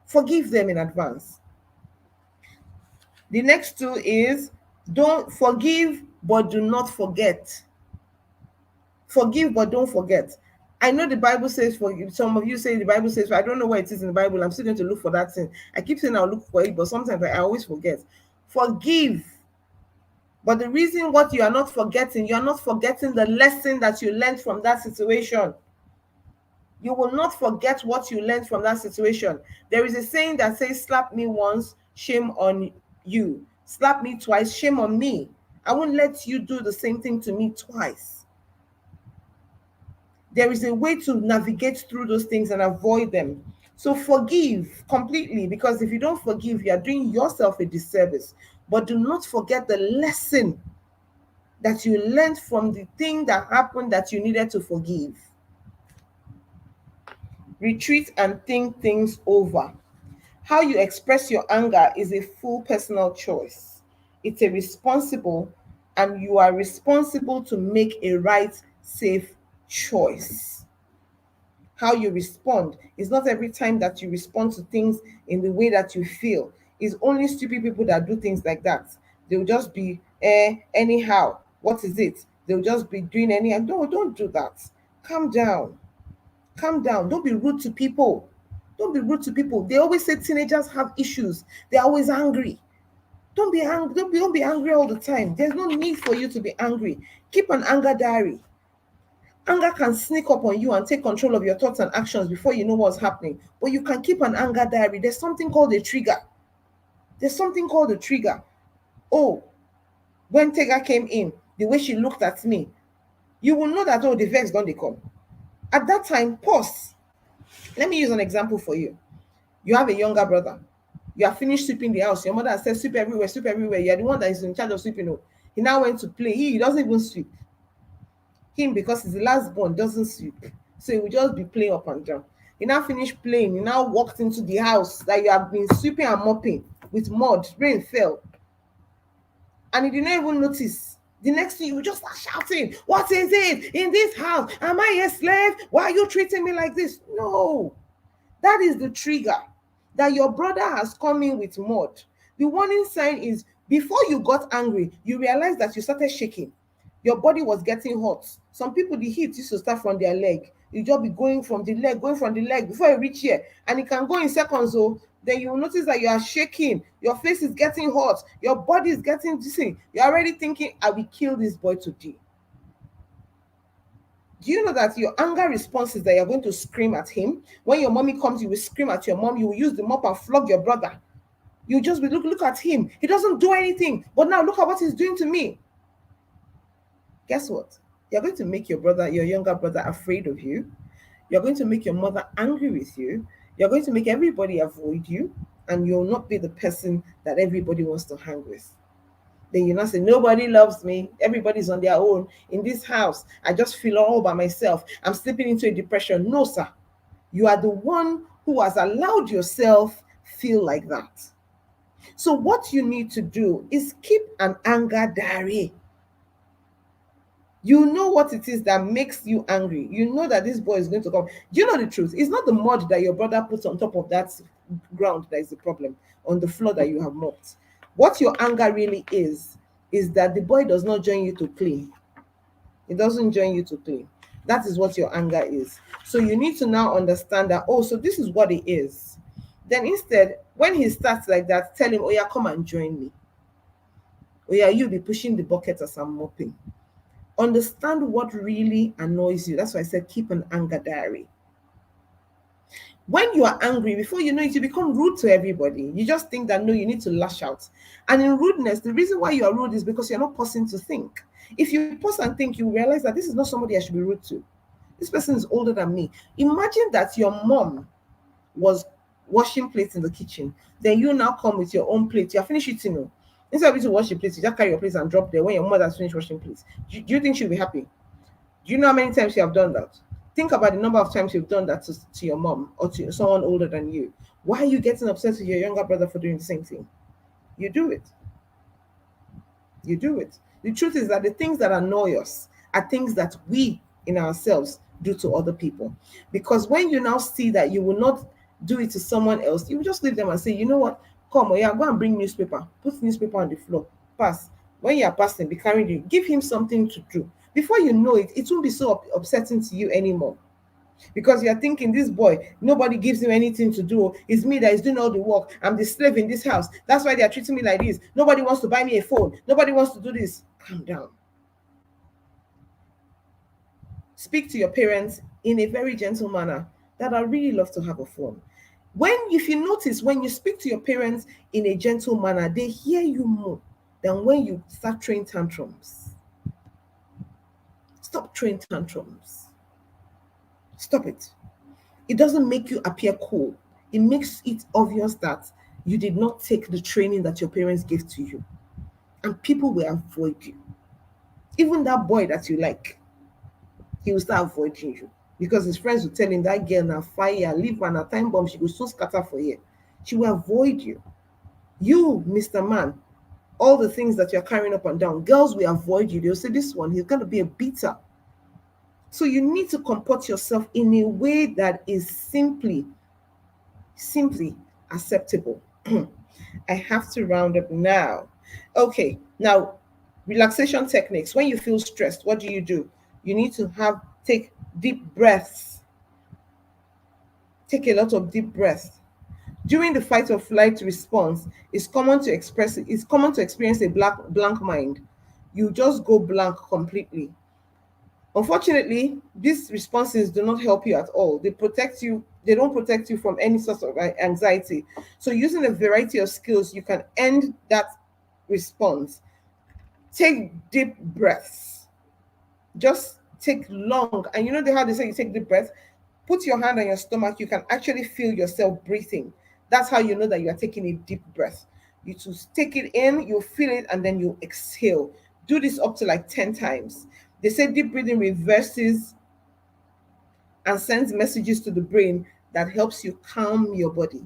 Forgive them in advance. The next tool is don't forgive, but do not forget. Forgive, but don't forget. I know the Bible says forgive. Some of you say the Bible says, I don't know where it is in the Bible. I'm still going to look for that thing. I keep saying I'll look for it, but sometimes I always forget. Forgive. But the reason what you are not forgetting the lesson that you learned from that situation. You will not forget what you learned from that situation. There is a saying that says, slap me once, shame on you. Slap me twice, shame on me. I won't let you do the same thing to me twice. There is a way to navigate through those things and avoid them. So forgive completely, because if you don't forgive, you are doing yourself a disservice. But do not forget the lesson that you learned from the thing that happened that you needed to forgive. Retreat and think things over. How you express your anger is a full personal choice. It's a responsible, and you are responsible to make a right, safe choice. How you respond is not every time that you respond to things in the way that you feel. It's only stupid people that do things like that. They'll just be anyhow. What is it? They'll just be doing anyhow. No, don't do that. Calm down. Calm down. Don't be rude to people. Don't be rude to people. They always say teenagers have issues. They're always angry. Don't be angry. Don't be angry all the time. There's no need for you to be angry. Keep an anger diary. Anger can sneak up on you and take control of your thoughts and actions before you know what's happening. But you can keep an anger diary. There's something called a trigger. There's something called a trigger. Oh, when Tega came in, the way she looked at me, You will know that, oh, the vex don't they come. At that time, pause. Let me use an example for you. You have a younger brother. You have finished sweeping the house. Your mother has said, sweep everywhere, sweep everywhere. You're the one that is in charge of sweeping. Oh. He now went to play. He doesn't even sweep. Him, because he's the last born, doesn't sweep. So he will just be playing up and down. He now finished playing. He now walked into the house that you have been sweeping and mopping with mud. Rain fell. And he did not even notice. The next thing you will just start shouting, what is it in this house? Am I a slave? Why are you treating me like this? No. That is the trigger that your brother has come in with mud. The warning sign is before you got angry, you realized that you started shaking. Your body was getting hot. Some people, the heat used to start from their leg. You just be going from the leg before you reach here. And it can go in seconds. Oh, then you will notice that you are shaking. Your face is getting hot. Your body is getting dizzy. You're already thinking, I will kill this boy today. Do you know that your anger response is that you're going to scream at him? When your mommy comes, you will scream at your mom. You will use the mop and flog your brother. You just be look at him. He doesn't do anything. But now look at what he's doing to me. Guess what? You're going to make your brother, your younger brother, afraid of you. You're going to make your mother angry with you. You're going to make everybody avoid you. And you'll not be the person that everybody wants to hang with. Then you not say, nobody loves me. Everybody's on their own. In this house, I just feel all by myself. I'm slipping into a depression. No, sir. You are the one who has allowed yourself feel like that. So what you need to do is keep an anger diary. You know what it is that makes you angry. You know that this boy is going to come. Do you know the truth? It's not the mud that your brother puts on top of that ground that is the problem, on the floor that you have mopped. What your anger really is that the boy does not join you to clean. It doesn't join you to clean. That is what your anger is. So you need to now understand that, oh, so this is what it is. Then instead, when he starts like that, tell him, oh yeah, come and join me. Oh yeah, you'll be pushing the bucket as I'm mopping. Understand what really annoys you. That's why I said keep an anger diary. When you are angry, before you know it, you become rude to everybody. You just think that no, you need to lash out. And in rudeness, the reason why you are rude is because you're not pausing to think. If you pause and think, you realize that this is not somebody I should be rude to. This person is older than me. Imagine that your mom was washing plates in the kitchen. Then you now come with your own plate. You're finished eating. Oh. Instead of you to wash your plates, you just carry your plates and drop there when your mother has finished washing plates. Do you think she'll be happy? Do you know how many times you have done that? Think about the number of times you've done that to your mom or to someone older than you. Why are you getting upset with your younger brother for doing the same thing? You do it. You do it. The truth is that the things that annoy us are things that we in ourselves do to other people. Because when you now see that you will not do it to someone else, you will just leave them and say, you know what? Come, oh yeah, go and bring newspaper. Put newspaper on the floor. Pass. When you are passing, be carrying you. Give him something to do. Before you know it, it won't be so upsetting to you anymore. Because you're thinking, this boy, nobody gives him anything to do. It's me that is doing all the work. I'm the slave in this house. That's why they are treating me like this. Nobody wants to buy me a phone. Nobody wants to do this. Calm down. Speak to your parents in a very gentle manner that I really love to have a phone. If you notice, when you speak to your parents in a gentle manner, they hear you more than when you start throwing tantrums. Stop throwing tantrums. Stop it. It doesn't make you appear cool. It makes it obvious that you did not take the training that your parents gave to you. And people will avoid you. Even that boy that you like, he will start avoiding you. Because his friends will tell him that girl na fire, leave her na time bomb, she will soon scatter for you. She will avoid you. You, Mr. Man, all the things that you're carrying up and down, girls will avoid you. They'll say, this one, he's going to be a beater. So you need to comport yourself in a way that is simply acceptable. I have to round up now. Okay, now relaxation techniques. When you feel stressed, what do? You need to take deep breaths. Take a lot of deep breaths. During the fight or flight response, it's common to experience a blank mind. You just go blank completely. Unfortunately, these responses do not help you at all. They don't protect you from any sort of anxiety. So using a variety of skills, you can end that response. Take deep breaths. Just take long, and you know how they say you take deep breath. Put your hand on your stomach, you can actually feel yourself breathing. That's how you know that you are taking a deep breath. You to take it in, you feel it, and then you exhale. Do this up to like 10 times. They say deep breathing reverses and sends messages to the brain that helps you calm your body.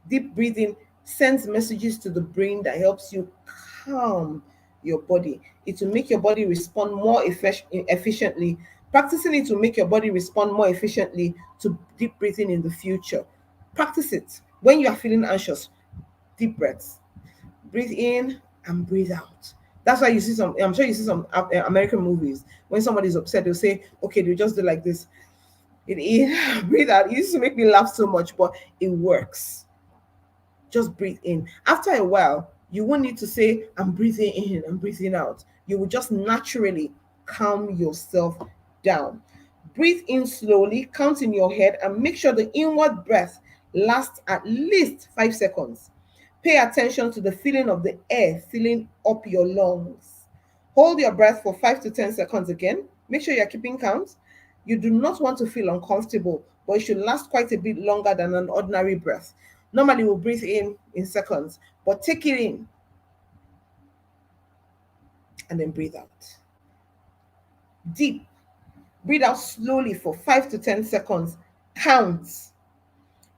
Deep breathing sends messages to the brain that helps you calm your body. It will make your body respond more efficiently. Practicing it will make your body respond more efficiently to deep breathing in the future. Practice it when you are feeling anxious. Deep breaths. Breathe in and breathe out. That's why you see some. I'm sure you see some American movies. When somebody is upset, they'll say, "Okay, they'll just do like this. It in, breathe out." It used to make me laugh so much, but it works. Just breathe in. After a while, you won't need to say, I'm breathing in, I'm breathing out. You will just naturally calm yourself down. Breathe in slowly, count in your head, and make sure the inward breath lasts at least 5 seconds. Pay attention to the feeling of the air filling up your lungs. Hold your breath for 5 to 10 seconds again. Make sure you're keeping count. You do not want to feel uncomfortable, but it should last quite a bit longer than an ordinary breath. Normally, we'll breathe in seconds, but take it in and then breathe out. Deep. Breathe out slowly for 5 to 10 seconds. Count.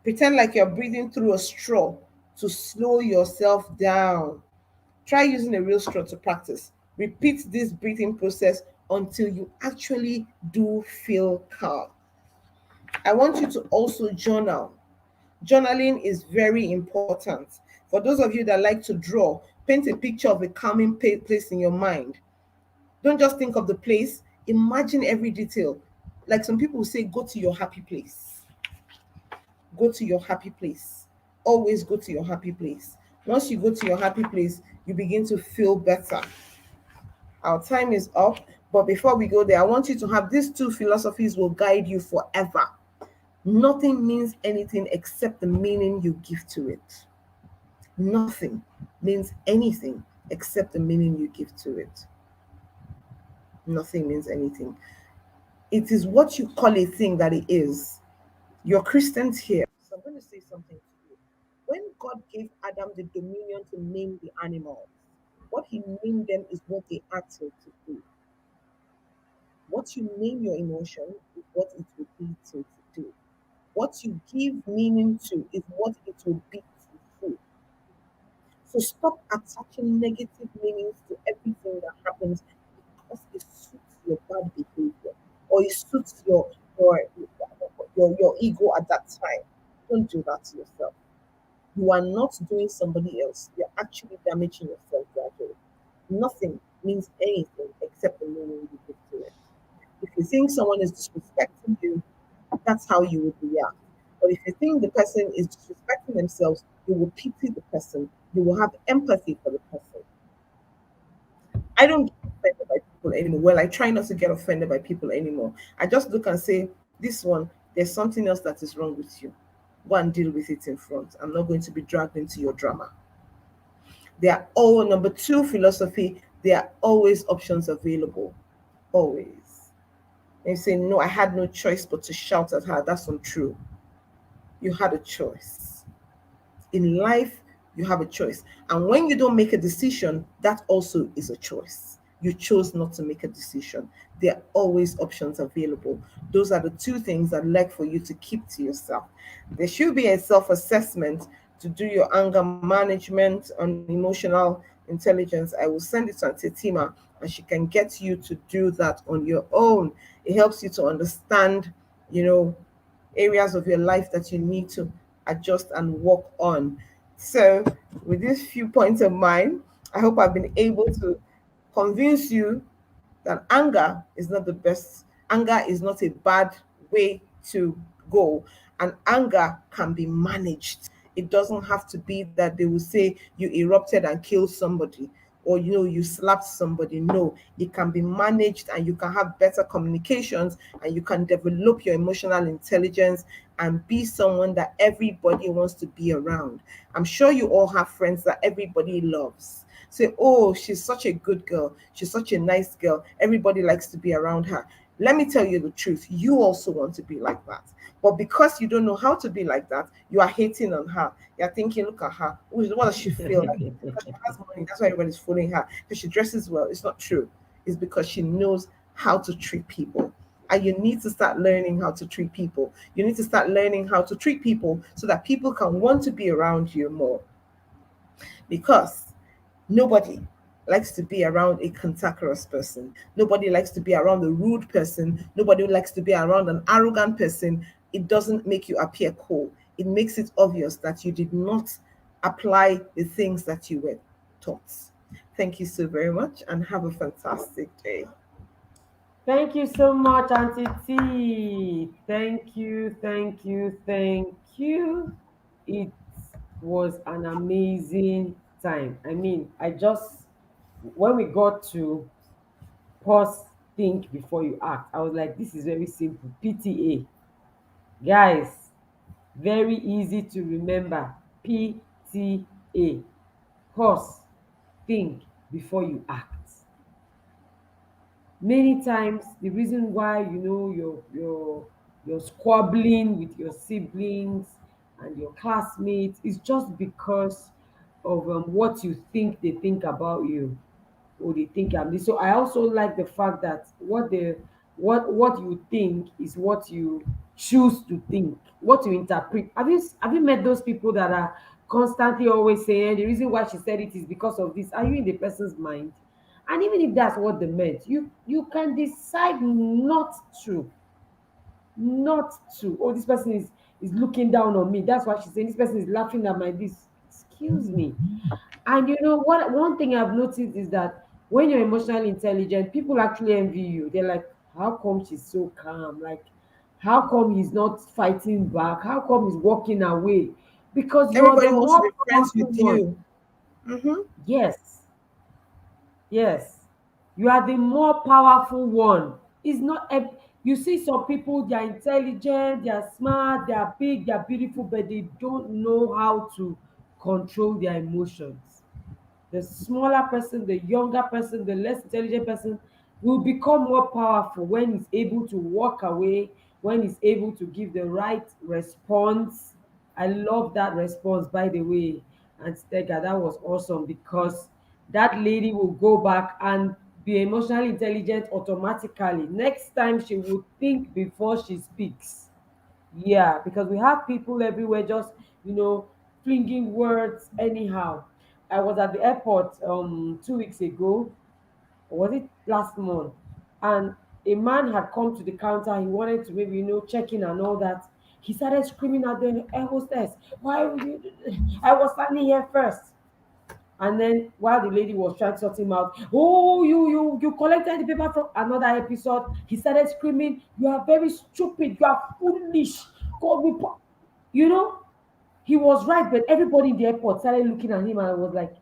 Pretend like you're breathing through a straw to slow yourself down. Try using a real straw to practice. Repeat this breathing process until you actually do feel calm. I want you to also journal. Journaling is very important. For those of you that like to draw, paint a picture of a calming place in your mind. Don't just think of the place, imagine every detail. Like some people say, go to your happy place. Go to your happy place. Always go to your happy place. Once you go to your happy place, you begin to feel better. Our time is up, but before we go there, I want you to have these two philosophies will guide you forever. Nothing means anything except the meaning you give to it. Nothing means anything except the meaning you give to it. Nothing means anything. It is what you call a thing that it is. You're Christians here. So I'm going to say something to you. When God gave Adam the dominion to name the animals, what he named them is what they acted to do. What you name your emotion is what it will be to do. What you give meaning to is what it will be to do. So stop attaching negative meanings to everything that happens because it suits your bad behavior or it suits your ego at that time. Don't do that to yourself. You are not doing somebody else. You're actually damaging yourself gradually. Nothing means anything except the meaning you give to it. If you think someone is disrespecting you, that's how you would react. But if you think the person is disrespecting themselves, you will pity the person. You will have empathy for the person. I don't get offended by people anymore. Well, I try not to get offended by people anymore. I just look and say, this one, there's something else that is wrong with you. Go and deal with it in front. I'm not going to be dragged into your drama. They are all number two philosophy. There are always options available. Always. And you say, no, I had no choice but to shout at her. That's untrue. You had a choice. In life, you have a choice. And when you don't make a decision, that also is a choice. You chose not to make a decision. There are always options available. Those are the two things I'd like for you to keep to yourself. There should be a self assessment to do your anger management on emotional intelligence. I will send it to Aunty Etima and she can get you to do that on your own. It helps you to understand, you know, areas of your life that you need to adjust and work on. So, with these few points of mine, I hope I've been able to convince you that anger is not the best. Anger is not a bad way to go, and anger can be managed. It doesn't have to be that they will say you erupted and killed somebody or you slapped somebody. No, it can be managed and you can have better communications and you can develop your emotional intelligence and be someone that everybody wants to be around. I'm sure you all have friends that everybody loves. say, oh, she's such a good girl, she's such a nice girl, everybody likes to be around her. Let me tell you the truth, you also want to be like that. But because you don't know how to be like that, you are hating on her. You're thinking, look at her. What does she feel like? Because she has money, that's why everybody's following her. Because she dresses well. It's not true. It's because she knows how to treat people. And you need to start learning how to treat people. You need to start learning how to treat people so that people can want to be around you more. Because nobody likes to be around a cantankerous person. Nobody likes to be around a rude person. Nobody likes to be around an arrogant person. It doesn't make you appear cool. It makes it obvious that you did not apply the things that you were taught. Thank you so very much and have a fantastic day. Thank you so much, Auntie T. Thank you, thank you, thank you. It was an amazing time. I mean, when we got to pause, think before you act, I was like, this is very simple. PTA. Guys, very easy to remember. PTA. Pause, think before you act. Many times the reason why you're squabbling with your siblings and your classmates is just because of what you think they think about you, or they think I'm this. So I also like the fact that what you think is what you choose to think, what you interpret. Have you met those people that are constantly always saying the reason why she said it is because of this? Are you in the person's mind? And even if that's what they meant, you can decide to not to. Oh, this person is looking down on me. That's why she's saying this person is laughing at my this. Excuse me. And you know what? One thing I've noticed is that when you're emotionally intelligent, people actually envy you. They're like, how come she's so calm? Like, how come he's not fighting back? How come he's walking away? Because you're Everybody the wants to more be friends powerful with one. you. Mm-hmm. Yes, yes. You are the more powerful one. It's not you see some people, they are intelligent, they are smart, they are big, they are beautiful, but they don't know how to control their emotions. The smaller person, the younger person, the less intelligent person will become more powerful when he's able to walk away, when he's able to give the right response. I love that response, by the way. And Stega, that was awesome because that lady will go back and be emotionally intelligent automatically. Next time, she will think before she speaks. Yeah, because we have people everywhere just, you know, flinging words anyhow. I was at the airport 2 weeks ago, or was it last month? And a man had come to the counter. He wanted to maybe, check in and all that. He started screaming at the air hostess, why would you do this? I was standing here first. And then while the lady was trying to sort him out, oh, you collected the paper from another episode. He started screaming, you are very stupid, you are foolish. God, you know, he was right, but everybody in the airport started looking at him and I was like,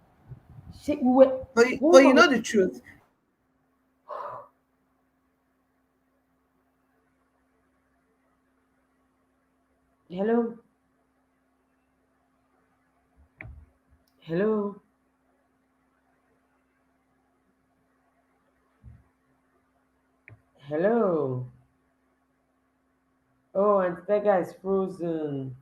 shit, we were, But hold you on. know the truth. Hello, hello, hello. Oh, and that guy is frozen.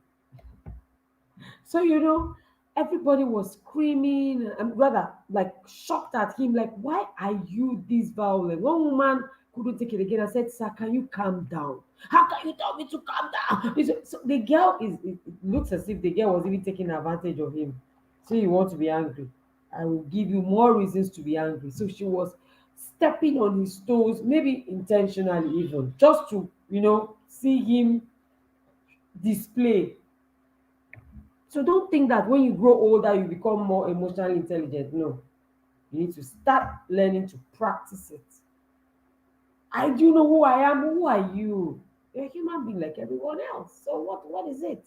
So, everybody was screaming and rather like shocked at him, like, why are you this violent? One woman couldn't take it again and said, sir, can you calm down? How can you tell me to calm down? So the girl it looks as if the girl was even taking advantage of him. So you want to be angry? I will give you more reasons to be angry. So she was stepping on his toes, maybe intentionally even, just to, see him display. So don't think that when you grow older, you become more emotionally intelligent. No, you need to start learning to practice it. I do know who I am. Who are you? You're a human being like everyone else. So what is it?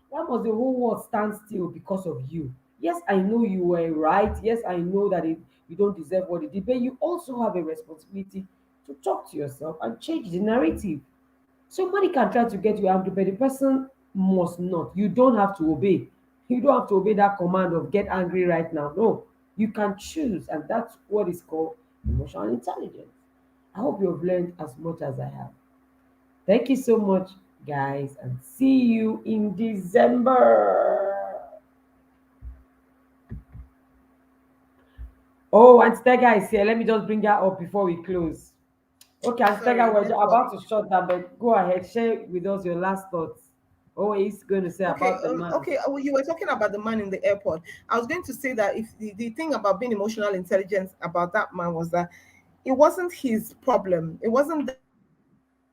Why must the whole world stand still because of you? Yes, I know you were right. Yes, I know that you don't deserve what you did, but you also have a responsibility to talk to yourself and change the narrative. Somebody can try to get you angry, but the person must not. You don't have to obey. You don't have to obey that command of get angry right now. No. You can choose, and that's what is called emotional intelligence. I hope you've learned as much as I have. Thank you so much, guys, and see you in December. Oh, and Stega is here. Let me just bring her up before we close. Okay, and Stega, Sorry, we're network. about to shut down, but go ahead, share with us your last thoughts. What he's going to say Okay, about the man. okay. You were talking about the man in the airport. I was going to say that if the thing about being emotional intelligence about that man was that it wasn't his problem. It wasn't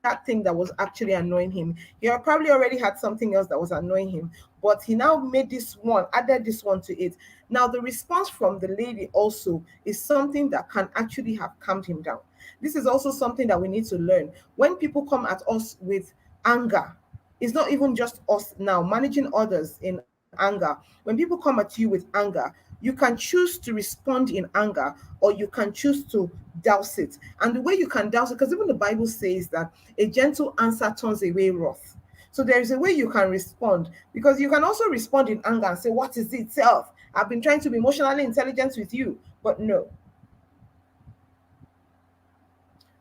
that thing that was actually annoying him. He had probably already had something else that was annoying him, but he now made this one, added this one to it. Now, the response from the lady also is something that can actually have calmed him down. This is also something that we need to learn. When people come at us with anger, it's not even just us now managing others in anger. When people come at you with anger, you can choose to respond in anger, or you can choose to douse it. And the way you can douse it, because even the Bible says that a gentle answer turns away wrath. So there is a way you can respond, because you can also respond in anger and say, what is it self? I've been trying to be emotionally intelligent with you. But no,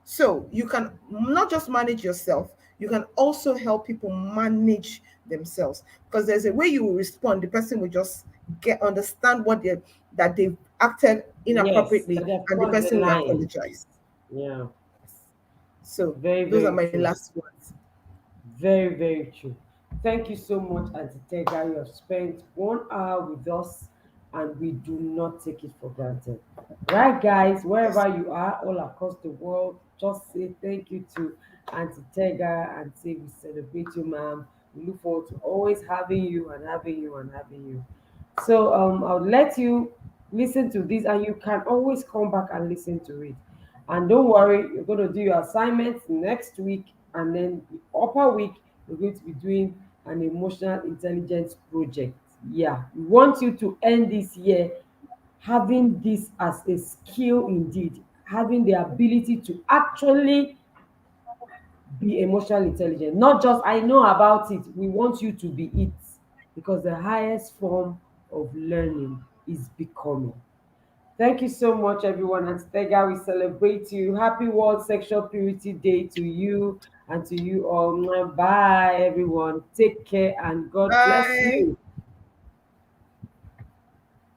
so you can not just manage yourself, you can also help people manage themselves. Because there's a way you will respond, the person will just get understand what they that they've acted Yes, inappropriately, that they've and the crossed the person will line. apologize. Yeah, So very, those are very my true. last words. Very, very true. Thank you so much, Auntie Tega. You have spent 1 hour with us, and we do not take it for granted. Right, guys, Yes. wherever you are, all across the world, just say thank you to Auntie Tega and say we celebrate you, ma'am. We look forward to always having you and having you and having you. So I'll let you listen to this, and you can always come back and listen to it. And don't worry, you're going to do your assignments next week, and then the upper week, you're going to be doing an emotional intelligence project. Yeah, we want you to end this year having this as a skill indeed, having the ability to actually be emotional intelligent. Not just I know about it, we want you to be it, because the highest form of learning is becoming. Thank you so much, everyone. And Stega, we celebrate you. Happy World Sexual Purity Day to you and to you all. Bye, everyone. Take care and God bless Bye. you.